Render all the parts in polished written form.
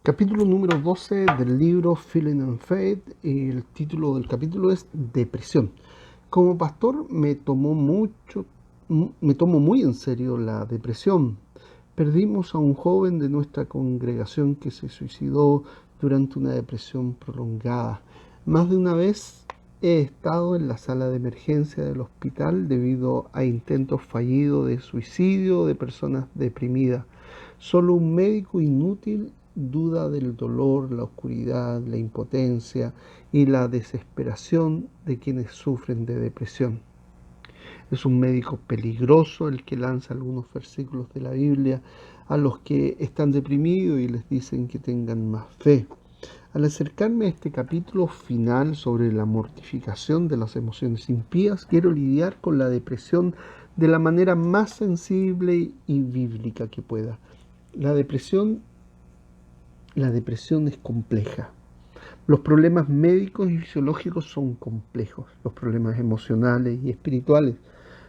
Capítulo número 12 del libro Feeling and Faith, y el título del capítulo es Depresión. Como pastor me tomo muy en serio la depresión. Perdimos a un joven de nuestra congregación que se suicidó durante una depresión prolongada. Más de una vez he estado en la sala de emergencia del hospital debido a intentos fallidos de suicidio de personas deprimidas. Solo un médico inútil duda del dolor, la oscuridad, la impotencia y la desesperación de quienes sufren de depresión. Es un médico peligroso el que lanza algunos versículos de la Biblia a los que están deprimidos y les dicen que tengan más fe. Al acercarme a este capítulo final sobre la mortificación de las emociones impías, quiero lidiar con la depresión de la manera más sensible y bíblica que pueda. La depresión es compleja. Los problemas médicos y fisiológicos son complejos. Los problemas emocionales y espirituales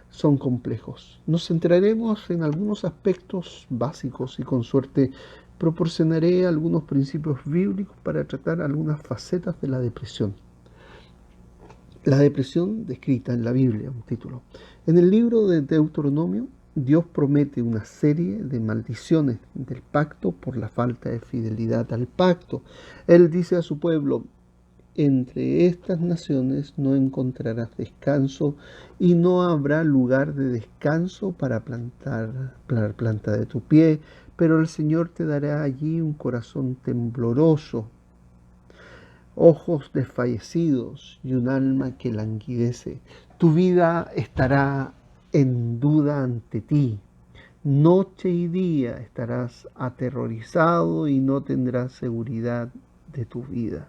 son complejos. Nos centraremos en algunos aspectos básicos y con suerte proporcionaré algunos principios bíblicos para tratar algunas facetas de la depresión. La depresión descrita en la Biblia, un título. En el libro de Deuteronomio, Dios promete una serie de maldiciones del pacto por la falta de fidelidad al pacto. Él dice a su pueblo: entre estas naciones no encontrarás descanso y no habrá lugar de descanso para la planta de tu pie, pero el Señor te dará allí un corazón tembloroso, ojos desfallecidos y un alma que languidece. Tu vida estará en duda ante ti. Noche y día estarás aterrorizado y no tendrás seguridad de tu vida.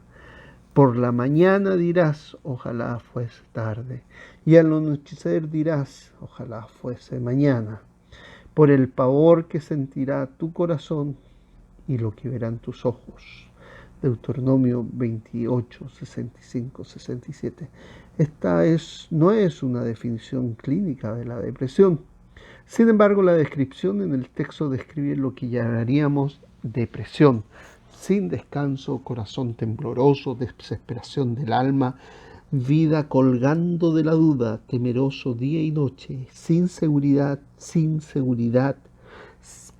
Por la mañana dirás: ojalá fuese tarde, y al anochecer dirás: ojalá fuese mañana, por el pavor que sentirá tu corazón y lo que verán tus ojos. Deuteronomio 28, 65, 67. Esta no es una definición clínica de la depresión. Sin embargo, la descripción en el texto describe lo que llamaríamos depresión: sin descanso, corazón tembloroso, desesperación del alma, vida colgando de la duda, temeroso día y noche, sin seguridad,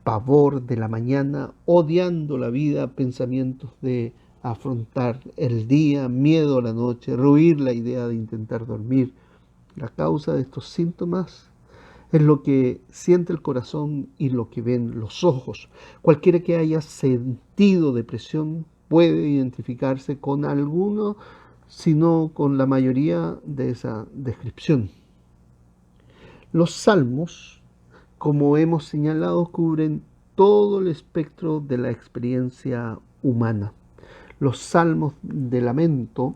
pavor de la mañana, odiando la vida, pensamientos de afrontar el día, miedo a la noche, rehuir la idea de intentar dormir. La causa de estos síntomas es lo que siente el corazón y lo que ven los ojos. Cualquiera que haya sentido depresión puede identificarse con alguno, si no con la mayoría de esa descripción. Los salmos, como hemos señalado, cubren todo el espectro de la experiencia humana. Los salmos de lamento,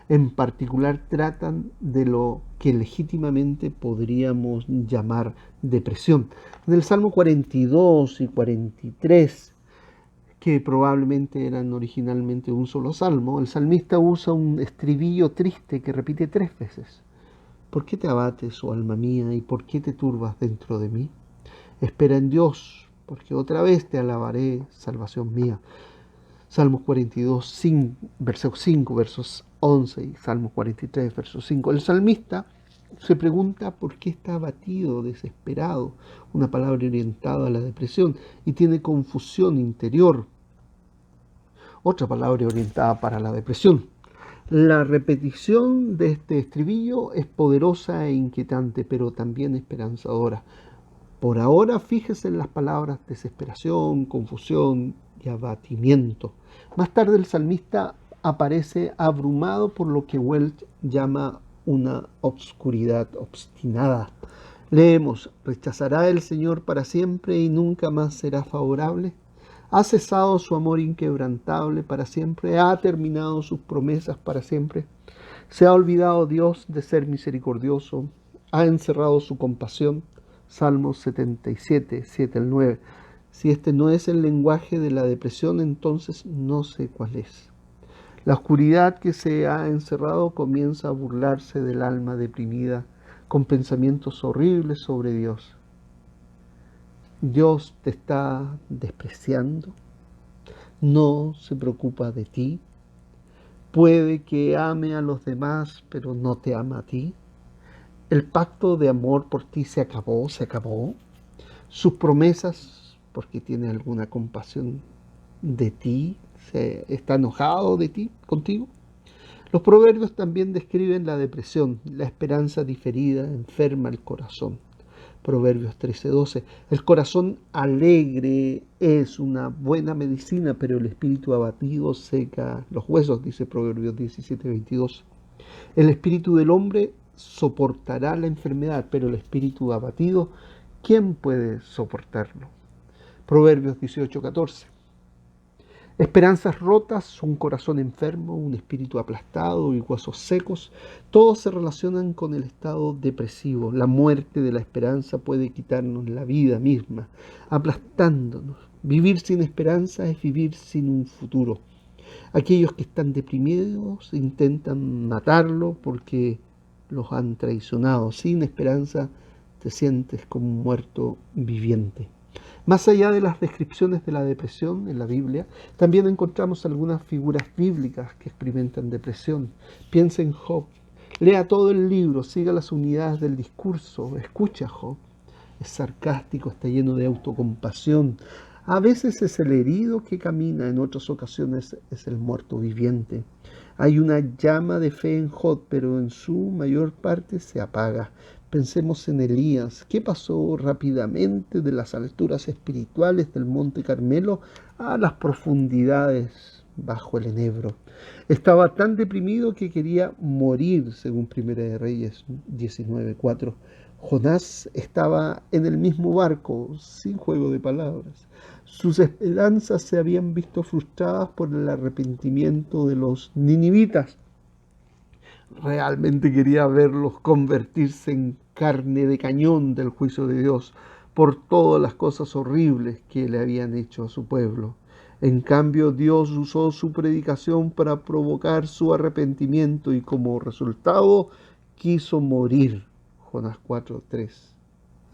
en particular tratan de lo que legítimamente podríamos llamar depresión. En el Salmo 42 y 43, que probablemente eran originalmente un solo salmo, el salmista usa un estribillo triste que repite 3 veces. ¿Por qué te abates, oh alma mía, y por qué te turbas dentro de mí? Espera en Dios, porque otra vez te alabaré, salvación mía. Salmos 42, versos 5, versos 11 y Salmos 43, versos 5. El salmista se pregunta por qué está abatido, desesperado, una palabra orientada a la depresión, y tiene confusión interior, otra palabra orientada para la depresión. La repetición de este estribillo es poderosa e inquietante, pero también esperanzadora. Por ahora, fíjese en las palabras desesperación, confusión y abatimiento. Más tarde el salmista aparece abrumado por lo que Welch llama una obscuridad obstinada. Leemos: ¿rechazará el Señor para siempre y nunca más será favorable? ¿Ha cesado su amor inquebrantable para siempre? ¿Ha terminado sus promesas para siempre? ¿Se ha olvidado Dios de ser misericordioso? ¿Ha encerrado su compasión? Salmos 77, 7 al 9. Si este no es el lenguaje de la depresión, entonces no sé cuál es. La oscuridad que se ha encerrado comienza a burlarse del alma deprimida con pensamientos horribles sobre Dios. Dios te está despreciando, no se preocupa de ti. Puede que ame a los demás, pero no te ama a ti. El pacto de amor por ti se acabó, se acabó. Sus promesas, porque tiene alguna compasión de ti, está enojado de ti, contigo. Los proverbios también describen la depresión, la esperanza diferida enferma el corazón. Proverbios 13:12. El corazón alegre es una buena medicina, pero el espíritu abatido seca los huesos, dice Proverbios 17:22. El espíritu del hombre soportará la enfermedad, pero el espíritu abatido, ¿quién puede soportarlo? Proverbios 18:14. Esperanzas rotas, un corazón enfermo, un espíritu aplastado y huesos secos, todos se relacionan con el estado depresivo. La muerte de la esperanza puede quitarnos la vida misma, aplastándonos. Vivir sin esperanza es vivir sin un futuro. Aquellos que están deprimidos intentan matarlo porque los han traicionado. Sin esperanza te sientes como un muerto viviente. Más allá de las descripciones de la depresión en la Biblia, también encontramos algunas figuras bíblicas que experimentan depresión. Piensa en Job. Lea todo el libro, siga las unidades del discurso, escucha a Job. Es sarcástico, está lleno de autocompasión. A veces es el herido que camina, en otras ocasiones es el muerto viviente. Hay una llama de fe en Job, pero en su mayor parte se apaga. Pensemos en Elías. ¿Qué pasó rápidamente de las alturas espirituales del Monte Carmelo a las profundidades bajo el enebro? Estaba tan deprimido que quería morir, según Primera de Reyes 19:4. Jonás estaba en el mismo barco, sin juego de palabras. Sus esperanzas se habían visto frustradas por el arrepentimiento de los ninivitas. Realmente quería verlos convertirse en carne de cañón del juicio de Dios por todas las cosas horribles que le habían hecho a su pueblo. En cambio, Dios usó su predicación para provocar su arrepentimiento y como resultado quiso morir. Jonás 4, 3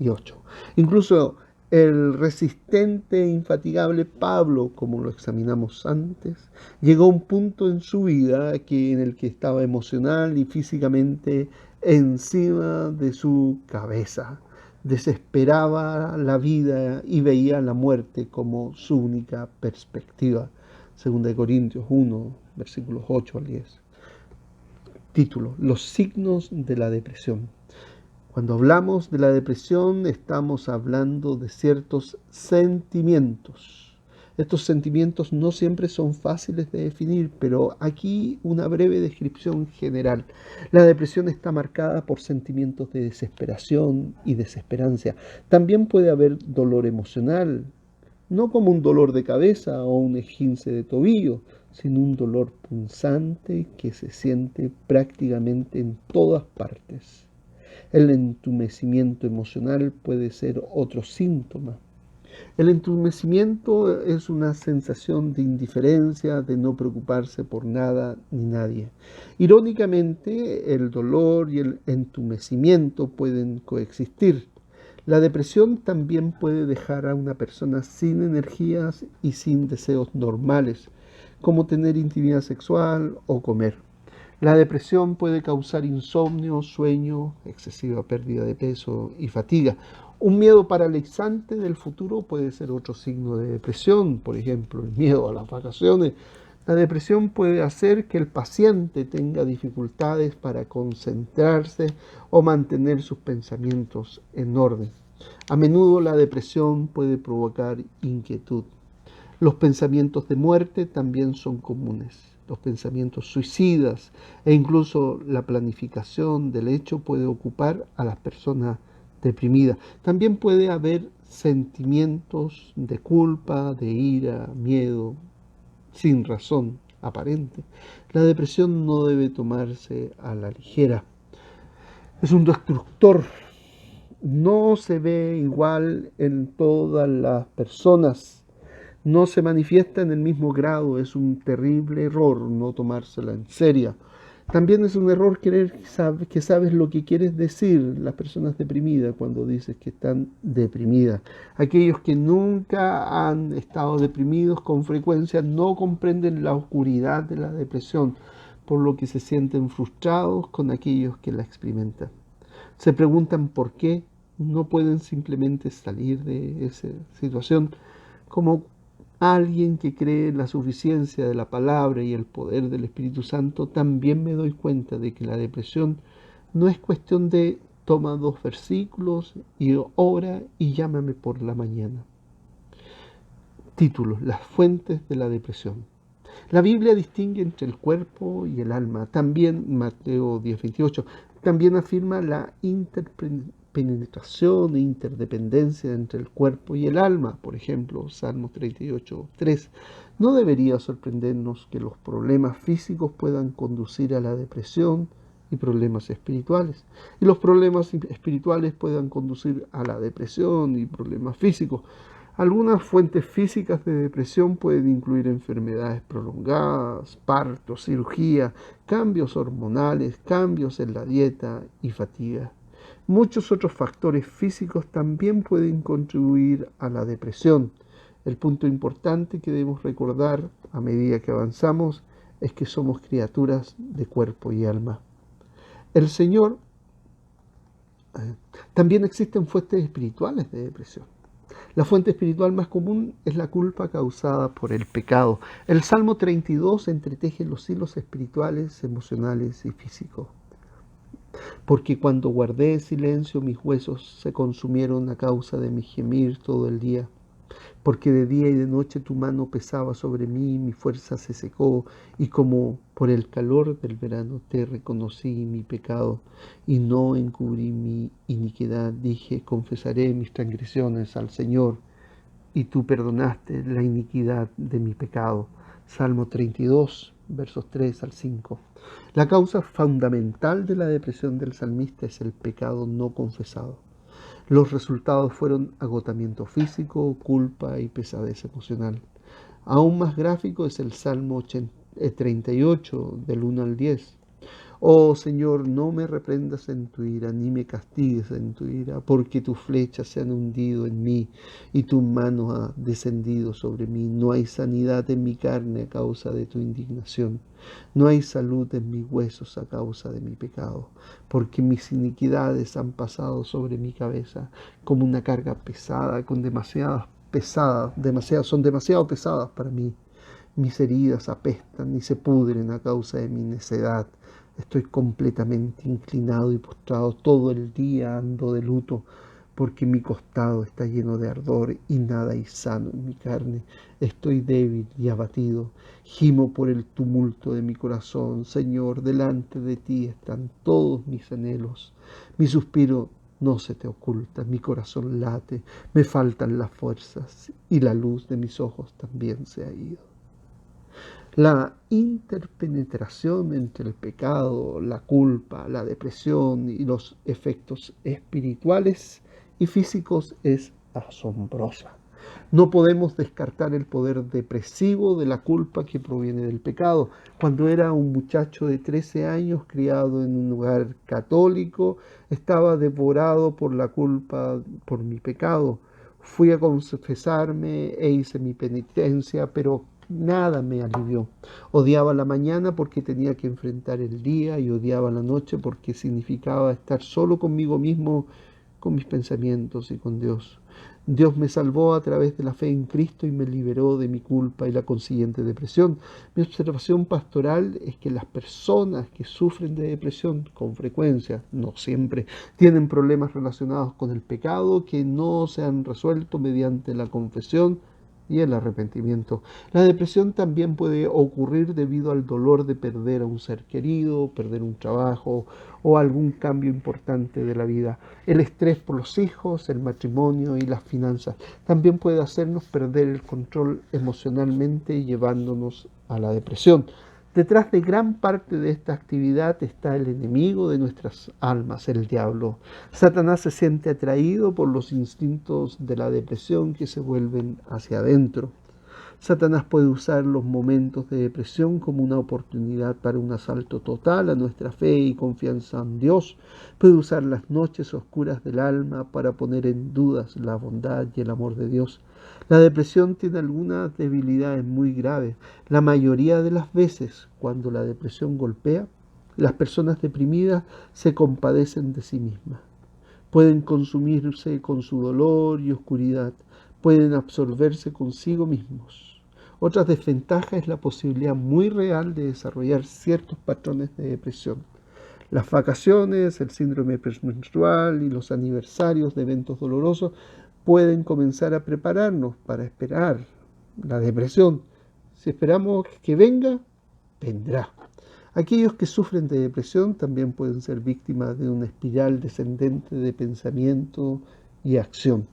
y 8. Incluso el resistente e infatigable Pablo, como lo examinamos antes, llegó a un punto en su vida en el que estaba emocional y físicamente encima de su cabeza. Desesperaba la vida y veía la muerte como su única perspectiva. 2 Corintios 1, versículos 8 al 10. Título: Los signos de la depresión. Cuando hablamos de la depresión, estamos hablando de ciertos sentimientos. Estos sentimientos no siempre son fáciles de definir, pero aquí una breve descripción general. La depresión está marcada por sentimientos de desesperación y desesperanza. También puede haber dolor emocional, no como un dolor de cabeza o un esguince de tobillo, sino un dolor punzante que se siente prácticamente en todas partes. El entumecimiento emocional puede ser otro síntoma. El entumecimiento es una sensación de indiferencia, de no preocuparse por nada ni nadie. Irónicamente, el dolor y el entumecimiento pueden coexistir. La depresión también puede dejar a una persona sin energías y sin deseos normales, como tener intimidad sexual o comer. La depresión puede causar insomnio, sueño, excesiva pérdida de peso y fatiga. Un miedo paralizante del futuro puede ser otro signo de depresión, por ejemplo, el miedo a las vacaciones. La depresión puede hacer que el paciente tenga dificultades para concentrarse o mantener sus pensamientos en orden. A menudo la depresión puede provocar inquietud. Los pensamientos de muerte también son comunes. Los pensamientos suicidas e incluso la planificación del hecho puede ocupar a las personas deprimidas. También puede haber sentimientos de culpa, de ira, miedo, sin razón aparente. La depresión no debe tomarse a la ligera. Es un destructor. No se ve igual en todas las personas. No se manifiesta en el mismo grado. Es un terrible error no tomársela en serio. También es un error creer que sabes lo que quieres decir las personas deprimidas cuando dices que están deprimidas. Aquellos que nunca han estado deprimidos con frecuencia no comprenden la oscuridad de la depresión, por lo que se sienten frustrados con aquellos que la experimentan. Se preguntan por qué no pueden simplemente salir de esa situación. Como alguien que cree en la suficiencia de la palabra y el poder del Espíritu Santo, también me doy cuenta de que la depresión no es cuestión de toma 2 versículos y ora y llámame por la mañana. Título: Las fuentes de la depresión. La Biblia distingue entre el cuerpo y el alma. También Mateo 10:28. También afirma la interpenetración e interdependencia entre el cuerpo y el alma. Por ejemplo, Salmos 38:3. No debería sorprendernos que los problemas físicos puedan conducir a la depresión y problemas espirituales. Y los problemas espirituales puedan conducir a la depresión y problemas físicos. Algunas fuentes físicas de depresión pueden incluir enfermedades prolongadas, partos, cirugía, cambios hormonales, cambios en la dieta y fatiga. Muchos otros factores físicos también pueden contribuir a la depresión. El punto importante que debemos recordar a medida que avanzamos es que somos criaturas de cuerpo y alma. El Señor, también existen fuentes espirituales de depresión. La fuente espiritual más común es la culpa causada por el pecado. El Salmo 32 entreteje los hilos espirituales, emocionales y físicos. Porque cuando guardé silencio, mis huesos se consumieron a causa de mi gemir todo el día. Porque de día y de noche tu mano pesaba sobre mí, mi fuerza se secó, y como por el calor del verano te reconocí mi pecado, y no encubrí mi iniquidad. Dije, confesaré mis transgresiones al Señor, y tú perdonaste la iniquidad de mi pecado. Salmo 32, versos 3 al 5. La causa fundamental de la depresión del salmista es el pecado no confesado. Los resultados fueron agotamiento físico, culpa y pesadez emocional. Aún más gráfico es el Salmo 38, del 1 al 10. Oh Señor, no me reprendas en tu ira, ni me castigues en tu ira, porque tus flechas se han hundido en mí y tu mano ha descendido sobre mí. No hay sanidad en mi carne a causa de tu indignación. No hay salud en mis huesos a causa de mi pecado, porque mis iniquidades han pasado sobre mi cabeza como una carga pesada, son demasiado pesadas para mí. Mis heridas apestan y se pudren a causa de mi necedad. Estoy completamente inclinado y postrado. Todo el día ando de luto, porque mi costado está lleno de ardor y nada hay sano en mi carne. Estoy débil y abatido. Gimo por el tumulto de mi corazón. Señor, delante de ti están todos mis anhelos. Mi suspiro no se te oculta. Mi corazón late. Me faltan las fuerzas y la luz de mis ojos también se ha ido. La interpenetración entre el pecado, la culpa, la depresión y los efectos espirituales y físicos es asombrosa. No podemos descartar el poder depresivo de la culpa que proviene del pecado. Cuando era un muchacho de 13 años, criado en un lugar católico, estaba devorado por la culpa por mi pecado. Fui a confesarme e hice mi penitencia, pero nada me alivió. Odiaba la mañana porque tenía que enfrentar el día y odiaba la noche porque significaba estar solo conmigo mismo, con mis pensamientos y con Dios. Dios me salvó a través de la fe en Cristo y me liberó de mi culpa y la consiguiente depresión. Mi observación pastoral es que las personas que sufren de depresión con frecuencia, no siempre, tienen problemas relacionados con el pecado que no se han resuelto mediante la confesión y el arrepentimiento. La depresión también puede ocurrir debido al dolor de perder a un ser querido, perder un trabajo o algún cambio importante de la vida. El estrés por los hijos, el matrimonio y las finanzas también puede hacernos perder el control emocionalmente, llevándonos a la depresión. Detrás de gran parte de esta actividad está el enemigo de nuestras almas, el diablo. Satanás se siente atraído por los instintos de la depresión que se vuelven hacia adentro. Satanás puede usar los momentos de depresión como una oportunidad para un asalto total a nuestra fe y confianza en Dios. Puede usar las noches oscuras del alma para poner en dudas la bondad y el amor de Dios. La depresión tiene algunas debilidades muy graves. La mayoría de las veces, cuando la depresión golpea, las personas deprimidas se compadecen de sí mismas. Pueden consumirse con su dolor y oscuridad, pueden absorberse consigo mismos. Otra desventaja es la posibilidad muy real de desarrollar ciertos patrones de depresión. Las vacaciones, el síndrome premenstrual y los aniversarios de eventos dolorosos pueden comenzar a prepararnos para esperar la depresión. Si esperamos que venga, vendrá. Aquellos que sufren de depresión también pueden ser víctimas de una espiral descendente de pensamiento y acción.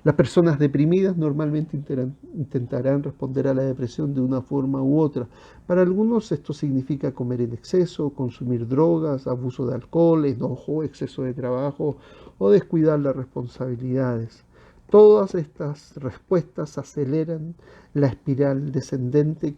Las personas deprimidas normalmente intentarán responder a la depresión de una forma u otra. Para algunos esto significa comer en exceso, consumir drogas, abuso de alcohol, enojo, exceso de trabajo o descuidar las responsabilidades. Todas estas respuestas aceleran la espiral descendente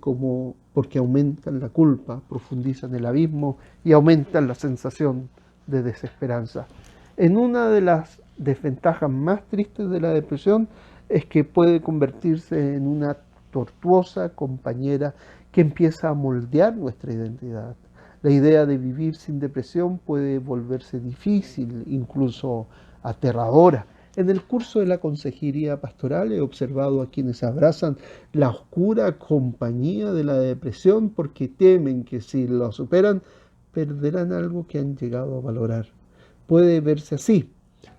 porque aumentan la culpa, profundizan el abismo y aumentan la sensación de desesperanza. En una de las desventajas más tristes de la depresión es que puede convertirse en una tortuosa compañera que empieza a moldear nuestra identidad. La idea de vivir sin depresión puede volverse difícil, incluso aterradora. En el curso de la consejería pastoral he observado a quienes abrazan la oscura compañía de la depresión porque temen que si lo superan perderán algo que han llegado a valorar. Puede verse así.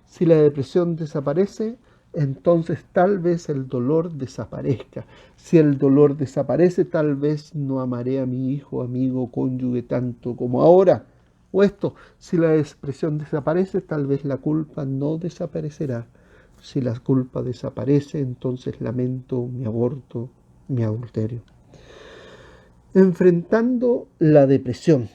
Si la depresión desaparece, entonces tal vez el dolor desaparezca. Si el dolor desaparece, tal vez no amaré a mi hijo, amigo, cónyuge tanto como ahora. O esto, si la depresión desaparece, tal vez la culpa no desaparecerá. Si la culpa desaparece, entonces lamento mi aborto, mi adulterio. Enfrentando la depresión.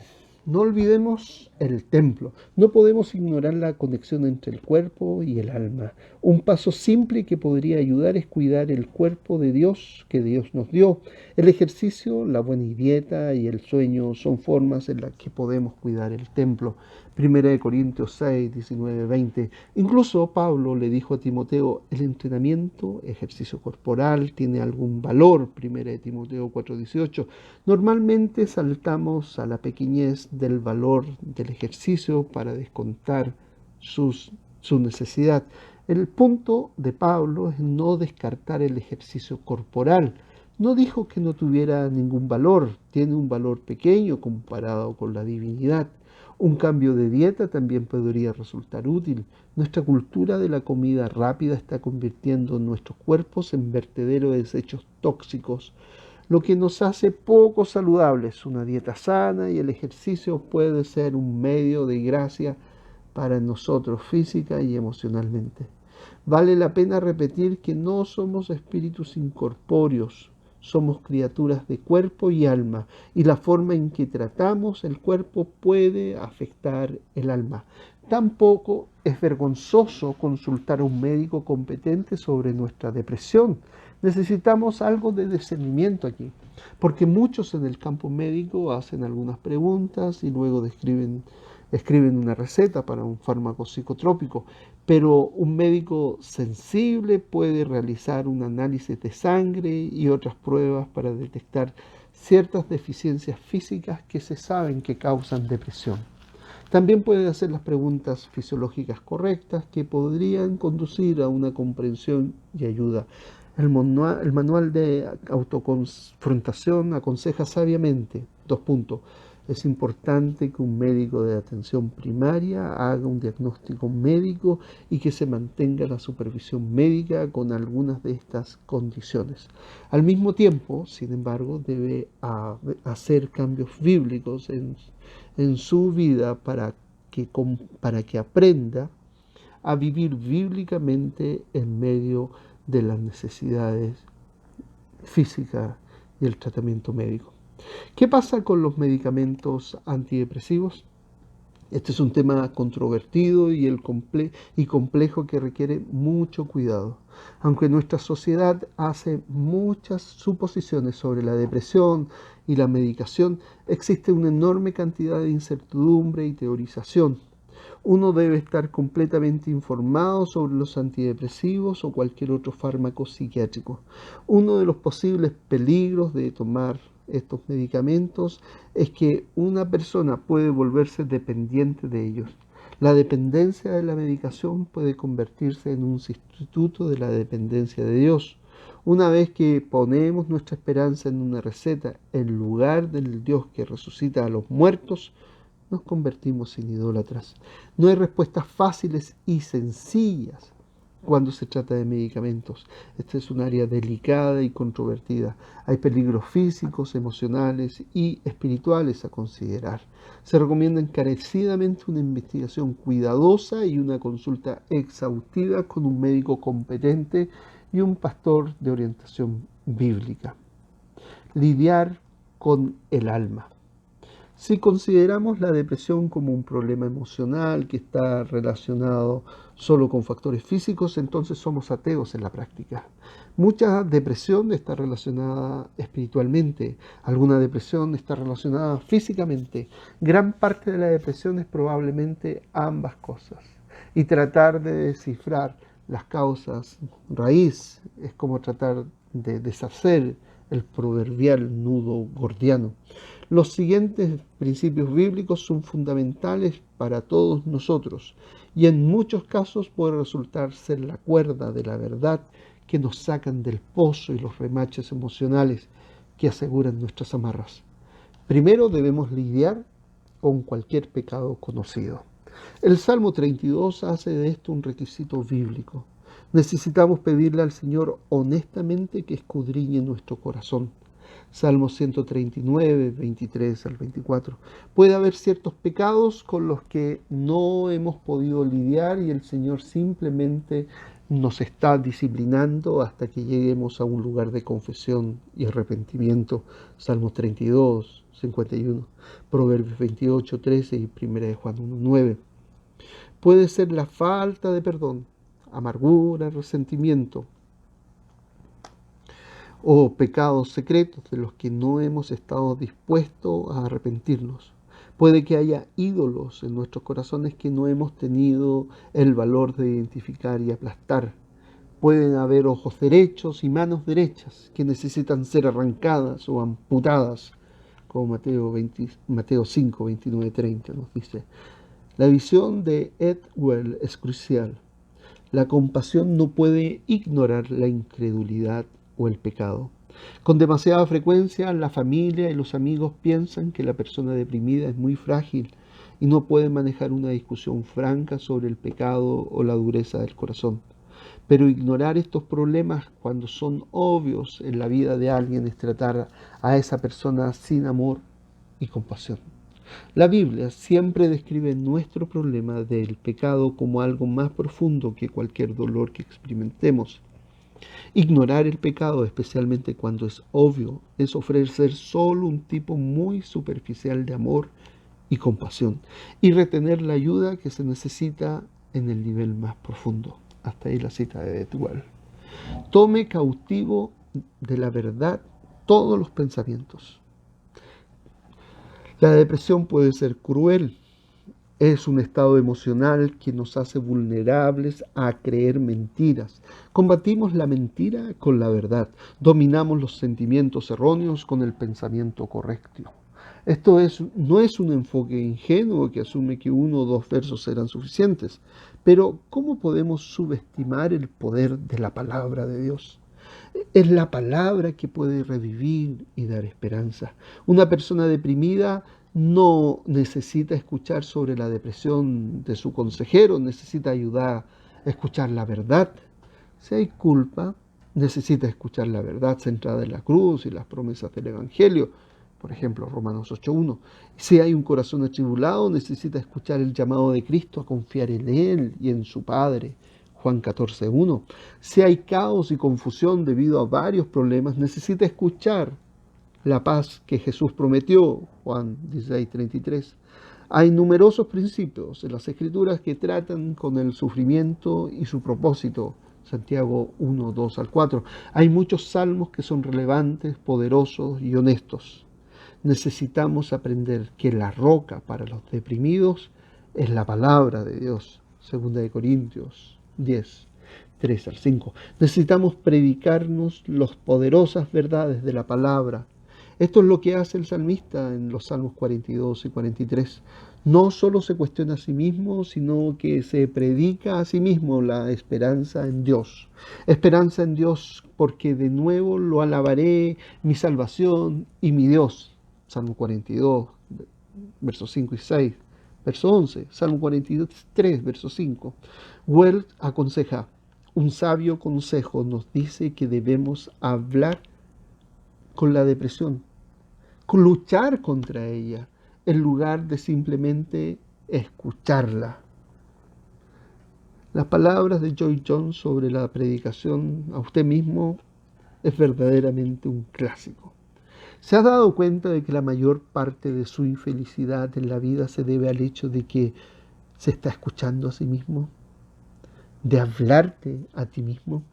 No olvidemos el templo. No podemos ignorar la conexión entre el cuerpo y el alma. Un paso simple que podría ayudar es cuidar el cuerpo de Dios que Dios nos dio. El ejercicio, la buena dieta y el sueño son formas en las que podemos cuidar el templo. 1 Corintios 6, 19, 20. Incluso Pablo le dijo a Timoteo, el entrenamiento, ejercicio corporal, tiene algún valor. 1 Timoteo 4, 18. Normalmente saltamos a la pequeñez del valor del ejercicio para descontar su necesidad. El punto de Pablo es no descartar el ejercicio corporal. No dijo que no tuviera ningún valor, tiene un valor pequeño comparado con la divinidad. Un cambio de dieta también podría resultar útil. Nuestra cultura de la comida rápida está convirtiendo nuestros cuerpos en vertederos de desechos tóxicos, lo que nos hace poco saludables. Una dieta sana y el ejercicio puede ser un medio de gracia para nosotros física y emocionalmente. Vale la pena repetir que no somos espíritus incorpóreos, somos criaturas de cuerpo y alma, y la forma en que tratamos el cuerpo puede afectar el alma. Tampoco es vergonzoso consultar a un médico competente sobre nuestra depresión. Necesitamos algo de discernimiento aquí, porque muchos en el campo médico hacen algunas preguntas y luego escriben una receta para un fármaco psicotrópico, pero un médico sensible puede realizar un análisis de sangre y otras pruebas para detectar ciertas deficiencias físicas que se saben que causan depresión. También puede hacer las preguntas fisiológicas correctas que podrían conducir a una comprensión y ayuda. El manual de autoconfrontación aconseja sabiamente, 2 puntos. Es importante que un médico de atención primaria haga un diagnóstico médico y que se mantenga la supervisión médica con algunas de estas condiciones. Al mismo tiempo, sin embargo, debe hacer cambios bíblicos en su vida para que aprenda a vivir bíblicamente en medio de las necesidades físicas y el tratamiento médico. ¿Qué pasa con los medicamentos antidepresivos? Este es un tema controvertido y complejo que requiere mucho cuidado. Aunque nuestra sociedad hace muchas suposiciones sobre la depresión y la medicación, existe una enorme cantidad de incertidumbre y teorización. Uno debe estar completamente informado sobre los antidepresivos o cualquier otro fármaco psiquiátrico. Uno de los posibles peligros de tomar estos medicamentos es que una persona puede volverse dependiente de ellos. La dependencia de la medicación puede convertirse en un sustituto de la dependencia de Dios. Una vez que ponemos nuestra esperanza en una receta en lugar del Dios que resucita a los muertos, nos convertimos en idólatras. No hay respuestas fáciles y sencillas cuando se trata de medicamentos. Esta es un área delicada y controvertida. Hay peligros físicos, emocionales y espirituales a considerar. Se recomienda encarecidamente una investigación cuidadosa y una consulta exhaustiva con un médico competente y un pastor de orientación bíblica. Lidiar con el alma. Si consideramos la depresión como un problema emocional que está relacionado solo con factores físicos, entonces somos ateos en la práctica. Mucha depresión está relacionada espiritualmente, alguna depresión está relacionada físicamente. Gran parte de la depresión es probablemente ambas cosas. Y tratar de descifrar las causas raíz es como tratar de deshacer el proverbial nudo gordiano. Los siguientes principios bíblicos son fundamentales para todos nosotros y en muchos casos puede resultar ser la cuerda de la verdad que nos sacan del pozo y los remaches emocionales que aseguran nuestras amarras. Primero debemos lidiar con cualquier pecado conocido. El Salmo 32 hace de esto un requisito bíblico. Necesitamos pedirle al Señor honestamente que escudriñe nuestro corazón. Salmo 139, 23 al 24. Puede haber ciertos pecados con los que no hemos podido lidiar y el Señor simplemente nos está disciplinando hasta que lleguemos a un lugar de confesión y arrepentimiento. Salmos 32, 51, Proverbios 28, 13 y 1 de Juan 1, 9. Puede ser la falta de perdón, amargura, resentimiento, o pecados secretos de los que no hemos estado dispuestos a arrepentirnos. Puede que haya ídolos en nuestros corazones que no hemos tenido el valor de identificar y aplastar. Pueden haber ojos derechos y manos derechas que necesitan ser arrancadas o amputadas, como Mateo 5, 29, 30 nos dice. La visión de Ed Well es crucial. La compasión no puede ignorar la incredulidad o el pecado. Con demasiada frecuencia, la familia y los amigos piensan que la persona deprimida es muy frágil y no puede manejar una discusión franca sobre el pecado o la dureza del corazón. Pero ignorar estos problemas cuando son obvios en la vida de alguien es tratar a esa persona sin amor y compasión. La Biblia siempre describe nuestro problema del pecado como algo más profundo que cualquier dolor que experimentemos. Ignorar el pecado, especialmente cuando es obvio, es ofrecer solo un tipo muy superficial de amor y compasión y retener la ayuda que se necesita en el nivel más profundo. Hasta ahí la cita de Edward. Tome cautivo de la verdad todos los pensamientos. La depresión puede ser cruel. Es un estado emocional que nos hace vulnerables a creer mentiras. Combatimos la mentira con la verdad. Dominamos los sentimientos erróneos con el pensamiento correcto. Esto no es un enfoque ingenuo que asume que uno o dos versos serán suficientes. Pero ¿cómo podemos subestimar el poder de la palabra de Dios? Es la palabra que puede revivir y dar esperanza. Una persona deprimida no necesita escuchar sobre la depresión de su consejero, necesita ayudar a escuchar la verdad. Si hay culpa, necesita escuchar la verdad centrada en la cruz y las promesas del Evangelio, por ejemplo, Romanos 8.1. Si hay un corazón atribulado, necesita escuchar el llamado de Cristo a confiar en Él y en su Padre, Juan 14.1. Si hay caos y confusión debido a varios problemas, necesita escuchar la paz que Jesús prometió, Juan 16:33. Hay numerosos principios en las Escrituras que tratan con el sufrimiento y su propósito. Santiago 1, 2 al 4. Hay muchos salmos que son relevantes, poderosos y honestos. Necesitamos aprender que la roca para los deprimidos es la palabra de Dios. 2 Corintios 10, 3 al 5. Necesitamos predicarnos las poderosas verdades de la palabra. Esto es lo que hace el salmista en los Salmos 42 y 43. No solo se cuestiona a sí mismo, sino que se predica a sí mismo la esperanza en Dios. Esperanza en Dios porque de nuevo lo alabaré, mi salvación y mi Dios. Salmo 42, versos 5 y 6. Verso 11, Salmo 43, verso 5. Wells aconseja, un sabio consejo nos dice que debemos hablar con la depresión, con luchar contra ella, en lugar de simplemente escucharla. Las palabras de Joy Jones sobre la predicación a usted mismo es verdaderamente un clásico. ¿Se ha dado cuenta de que la mayor parte de su infelicidad en la vida se debe al hecho de que se está escuchando a sí mismo? ¿De hablarte a ti mismo?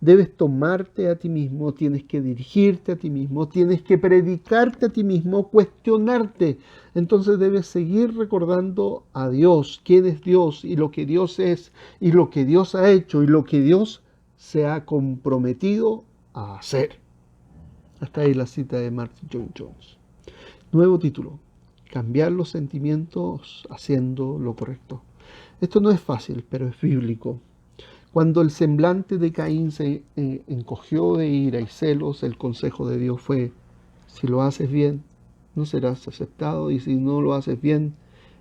Debes tomarte a ti mismo, tienes que dirigirte a ti mismo, tienes que predicarte a ti mismo, cuestionarte. Entonces debes seguir recordando a Dios, quién es Dios y lo que Dios es y lo que Dios ha hecho y lo que Dios se ha comprometido a hacer. Hasta ahí la cita de Martin Lloyd Jones. Nuevo título: cambiar los sentimientos haciendo lo correcto. Esto no es fácil, pero es bíblico. Cuando el semblante de Caín se encogió de ira y celos, el consejo de Dios fue: si lo haces bien, no serás aceptado, y si no lo haces bien,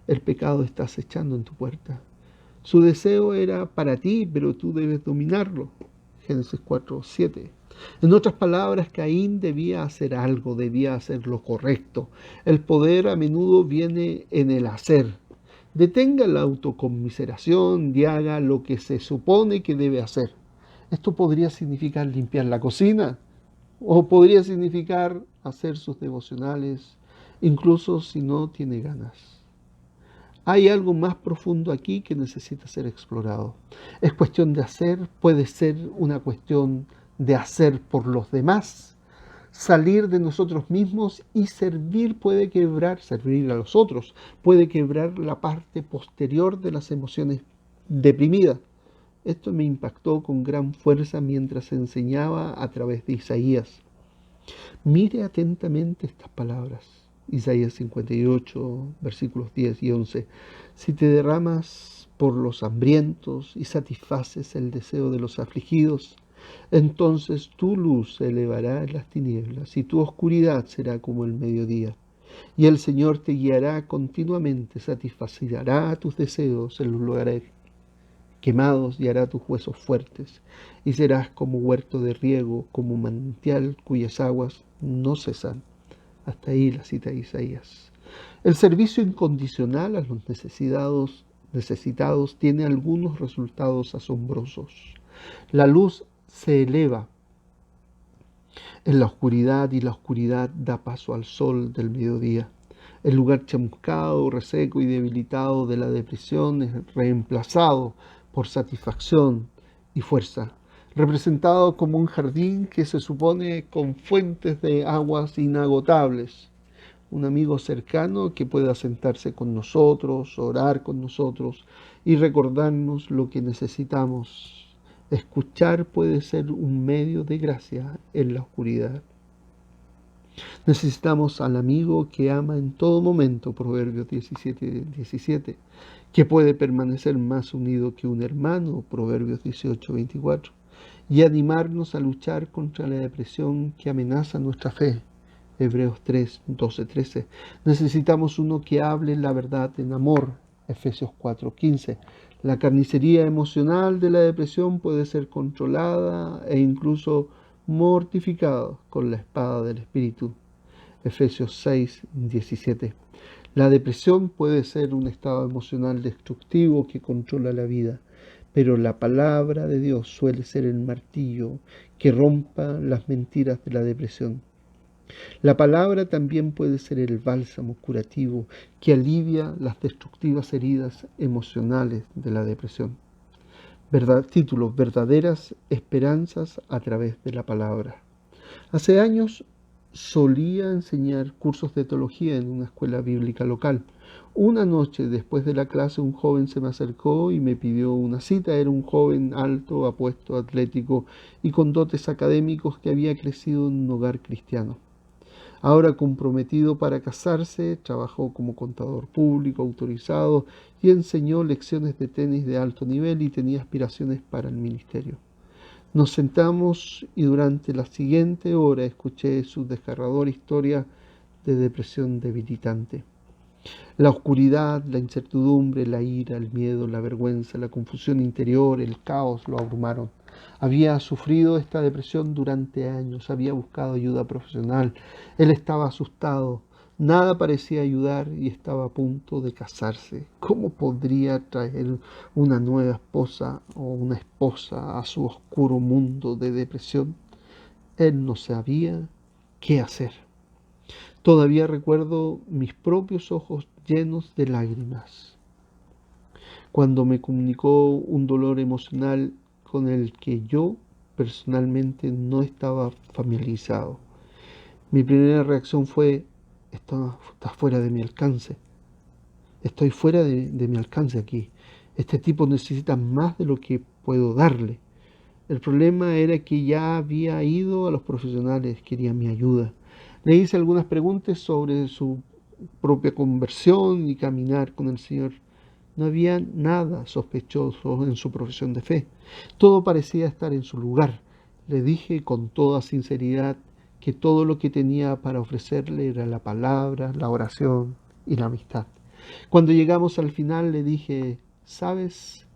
el pecado está acechando en tu puerta. Su deseo era para ti, pero tú debes dominarlo. Génesis 4, 7. En otras palabras, Caín debía hacer algo, debía hacer lo correcto. El poder a menudo viene en el hacer. Detenga la autoconmiseración y haga lo que se supone que debe hacer. Esto podría significar limpiar la cocina o podría significar hacer sus devocionales, incluso si no tiene ganas. Hay algo más profundo aquí que necesita ser explorado. Es cuestión de hacer, puede ser una cuestión de hacer por los demás. Salir de nosotros mismos y servir servir a los otros, puede quebrar la parte posterior de las emociones deprimidas. Esto me impactó con gran fuerza mientras enseñaba a través de Isaías. Mire atentamente estas palabras. Isaías 58, versículos 10 y 11. Si te derramas por los hambrientos y satisfaces el deseo de los afligidos, entonces tu luz se elevará en las tinieblas y tu oscuridad será como el mediodía. Y el Señor te guiará continuamente, satisfacerá tus deseos en los lugares quemados y hará tus huesos fuertes. Y serás como huerto de riego, como manantial cuyas aguas no cesan. Hasta ahí la cita de Isaías. El servicio incondicional a los necesitados tiene algunos resultados asombrosos. La luz se eleva en la oscuridad y la oscuridad da paso al sol del mediodía. El lugar chamuscado, reseco y debilitado de la depresión es reemplazado por satisfacción y fuerza, representado como un jardín que se supone con fuentes de aguas inagotables. Un amigo cercano que pueda sentarse con nosotros, orar con nosotros y recordarnos lo que necesitamos. Escuchar puede ser un medio de gracia en la oscuridad. Necesitamos al amigo que ama en todo momento, Proverbios 17, 17, que puede permanecer más unido que un hermano, Proverbios 18, 24, y animarnos a luchar contra la depresión que amenaza nuestra fe, Hebreos 3, 12, 13. Necesitamos uno que hable la verdad en amor, Efesios 4, 15. La carnicería emocional de la depresión puede ser controlada e incluso mortificada con la espada del Espíritu, Efesios 6, 17. La depresión puede ser un estado emocional destructivo que controla la vida, pero la palabra de Dios suele ser el martillo que rompa las mentiras de la depresión. La palabra también puede ser el bálsamo curativo que alivia las destructivas heridas emocionales de la depresión. Título: Verdaderas esperanzas a través de la palabra. Hace años solía enseñar cursos de teología en una escuela bíblica local. Una noche, después de la clase, un joven se me acercó y me pidió una cita. Era un joven alto, apuesto, atlético y con dotes académicos que había crecido en un hogar cristiano. Ahora comprometido para casarse, trabajó como contador público autorizado y enseñó lecciones de tenis de alto nivel y tenía aspiraciones para el ministerio. Nos sentamos y durante la siguiente hora escuché su desgarradora historia de depresión debilitante. La oscuridad, la incertidumbre, la ira, el miedo, la vergüenza, la confusión interior, el caos lo abrumaron. Había sufrido esta depresión durante años, había buscado ayuda profesional. Él estaba asustado, nada parecía ayudar y estaba a punto de casarse. ¿Cómo podría traer una nueva esposa o una esposa a su oscuro mundo de depresión? Él no sabía qué hacer. Todavía recuerdo mis propios ojos llenos de lágrimas cuando me comunicó un dolor emocional con el que yo personalmente no estaba familiarizado. Mi primera reacción fue: está fuera de mi alcance. Estoy fuera de mi alcance aquí. Este tipo necesita más de lo que puedo darle. El problema era que ya había ido a los profesionales, quería mi ayuda. Le hice algunas preguntas sobre su propia conversión y caminar con el Señor. No había nada sospechoso en su profesión de fe. Todo parecía estar en su lugar. Le dije con toda sinceridad que todo lo que tenía para ofrecerle era la palabra, la oración y la amistad. Cuando llegamos al final le dije: ¿sabes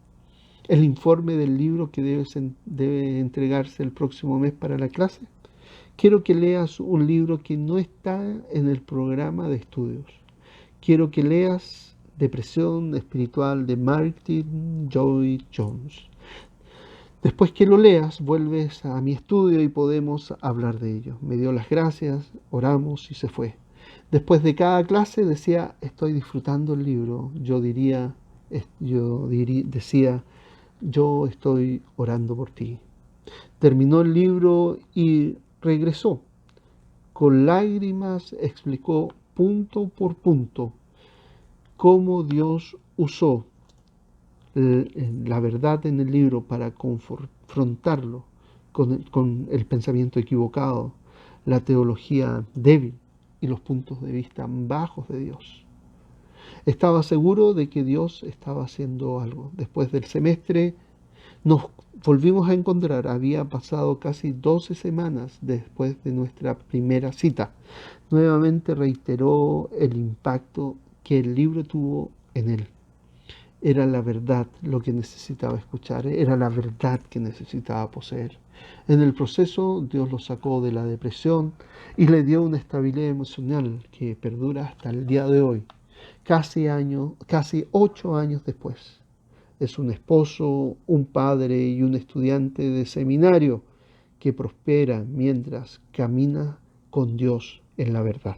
el informe del libro que debe entregarse el próximo mes para la clase? Quiero que leas un libro que no está en el programa de estudios. Quiero que leas Depresión Espiritual de Martin Lloyd Jones. Después que lo leas, vuelves a mi estudio y podemos hablar de ello. Me dio las gracias, oramos y se fue. Después de cada clase decía: estoy disfrutando el libro. Decía: yo estoy orando por ti. Terminó el libro y regresó. Con lágrimas explicó punto por punto cómo Dios usó la verdad en el libro para confrontarlo con el pensamiento equivocado, la teología débil y los puntos de vista bajos de Dios. Estaba seguro de que Dios estaba haciendo algo. Después del semestre nos volvimos a encontrar. Había pasado casi 12 semanas después de nuestra primera cita. Nuevamente reiteró el impacto que el libro tuvo en él. Era la verdad lo que necesitaba escuchar, era la verdad que necesitaba poseer. En el proceso Dios lo sacó de la depresión y le dio una estabilidad emocional que perdura hasta el día de hoy, casi 8 años después. Es un esposo, un padre y un estudiante de seminario que prospera mientras camina con Dios en la verdad.